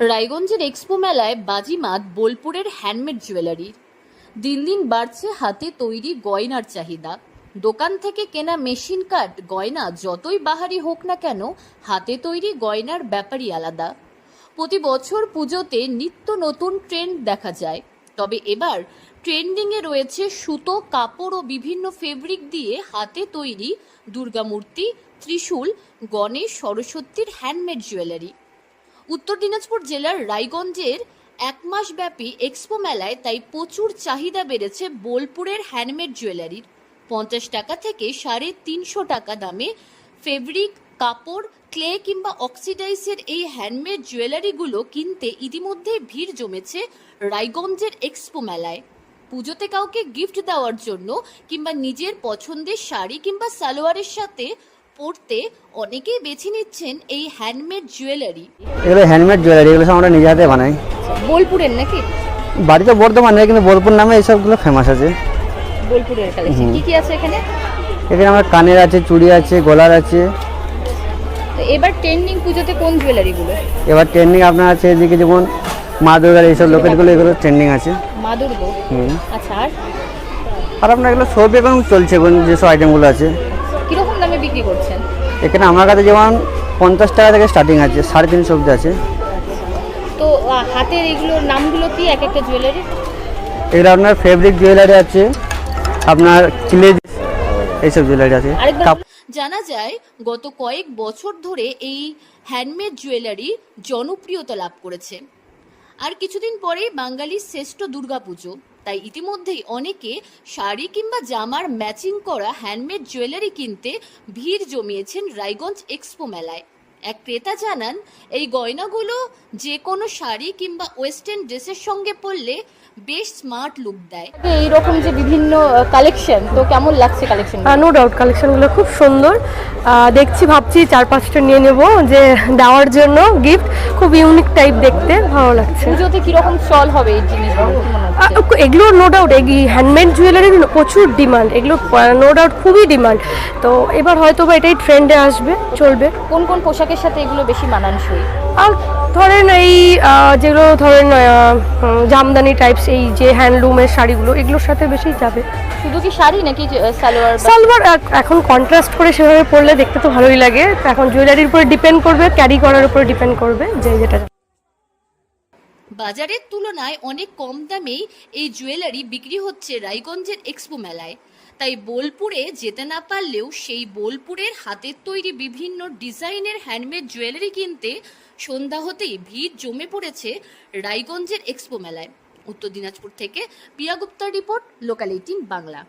রায়গঞ্জের এক্সপো মেলায় বাজিমাত বোলপুরের হ্যান্ডমেড জুয়েলারির। দিন দিন বাড়ছে হাতে তৈরি গয়নার চাহিদা। দোকান থেকে কেনা মেশিন কাট গয়না যতই বাহারি হোক না কেন, হাতে তৈরি গয়নার ব্যাপারই আলাদা। প্রতি বছর পুজোতে নিত্য নতুন ট্রেন্ড দেখা যায়, তবে এবার ট্রেন্ডিংয়ে রয়েছে সুতো, কাপড় ও বিভিন্ন ফেব্রিক দিয়ে হাতে তৈরি দুর্গামূর্তি, ত্রিশূল, গণেশ, সরস্বতীর হ্যান্ডমেড জুয়েলারি। উত্তর দিনাজপুর জেলার রায়গঞ্জের এক মাস ব্যাপী এক্সপো মেলায় তাই প্রচুর চাহিদা বেড়েছে বোলপুরের হ্যান্ডমেড জুয়েলারির। 50 টাকা থেকে 350 টাকা দামে ফেব্রিক, কাপড়, ক্লে কিংবা অক্সিডাইজের এই হ্যান্ডমেড জুয়েলারিগুলো কিনতে ইতিমধ্যেই ভিড় জমেছে রায়গঞ্জের এক্সপো মেলায়। পুজোতে কাউকে গিফট দেওয়ার জন্য কিংবা নিজের পছন্দের শাড়ি কিংবা সালোয়ারের সাথে পরতে অনেকেই বেছে নিচ্ছেন এই হ্যান্ডমেড জুয়েলারি। এগুলো হ্যান্ডমেড জুয়েলারি, এগুলো সব আমরা নিজে হাতে বানাই। বোলপুরের নাকি? বাড়িতে বর্ধমানে, কিন্তু বোলপুর নামে এইসবগুলো ফেমাস আছে। বোলপুরের কালেকশন কি কি আছে এখানে? এখানে আমার কানের আছে, চুড়ি আছে, গলার আছে। তো এবার ট্রেন্ডিং পুজোতে কোন জুয়েলারিগুলো? এবার ট্রেন্ডিং আপনার আছে এদিকে যেমন মা দুর্গার এইসব লোকেটগুলো, এগুলো ট্রেন্ডিং আছে। মা দুর্গা। আচ্ছা, আর আপনার এগুলো সব এখন চলছে, এখন যেসব আইটেমগুলো আছে। কিরকম দামে বিক্রি করছেন? এখানে আমার কাছে যেমন 50 টাকা থেকে স্টার্টিং আছে, 350 অবধি আছে। তো হাতের এগুলোর নামগুলো কি এক একটা জুয়েলারি? এগুলো আপনার ফেব্রিক জুয়েলারি আছে, আপনার ক্লে এইসব জুয়েলারি আছে। জানা যায় গত কয়েক বছর ধরে এই হ্যান্ডমেড জুয়েলারি জনপ্রিয়তা লাভ করেছে। আর কিছুদিন পরেই বাঙালির শ্রেষ্ঠ দুর্গাপুজো, তাই ইতিমধ্যেই অনেকে শাড়ি কিংবা জামার ম্যাচিং করা হ্যান্ডমেড জুয়েলারি কিনতে ভিড় জমিয়েছেন রায়গঞ্জ এক্সপো মেলায়। এক ক্রেতা জানান, এই গয়নাগুলো যে কোনো শাড়ি কিংবা ওয়েস্টার্ন ড্রেসের সঙ্গে পরলে বেশ স্মার্ট লুক দেয়। এইরকম যে বিভিন্ন কালেকশন, তো কেমন লাগছে কালেকশন? নো ডাউট কালেকশনগুলো খুব সুন্দর। দেখছি, ভাবছি 4-5টা নিয়ে নেব, যে দেওয়ার জন্য গিফট। খুব ইউনিক টাইপ দেখতে, ভালো লাগছে। পুজোতে কিরকম চল হবে এই জিনিসগুলো? এগুলো নো ডাউট, এই হ্যান্ডমেড জুয়েলারির প্রচুর ডিমান্ড, এগুলো নো ডাউট খুবই ডিমান্ড। তো এবার হয়তো বা এটাই ট্রেন্ডে আসবে, চলবে। কোন কোন পোশাকের সাথে এগুলো বেশি মানানসই? আর ধরেন এই যেগুলো ধরেন জামদানি টাইপস, এই যে হ্যান্ডলুমের শাড়িগুলো, এগুলোর সাথে বেশি যাবে। শুধু কি শাড়ি নাকি সালোয়ার এখন কন্ট্রাস্ট করে সেভাবে পরলে দেখতে তো ভালোই লাগে। এখন জুয়েলারির উপরে ডিপেন্ড করবে, ক্যারি করার উপরে ডিপেন্ড করবে, যে যেটা। বাজারের তুলনায় অনেক কম দামেই এই জুয়েলারি বিক্রি হচ্ছে রায়গঞ্জের এক্সপো মেলায়। তাই বোলপুরে যেতে না পারলেও সেই বোলপুরের হাতের তৈরি বিভিন্ন ডিজাইনের হ্যান্ডমেড জুয়েলারি কিনতে সন্ধ্যা হতেই ভিড় জমে পড়েছে রায়গঞ্জের এক্সপো মেলায়। উত্তর দিনাজপুর থেকে পিয়া গুপ্তার রিপোর্ট, লোকাল 18 বাংলা।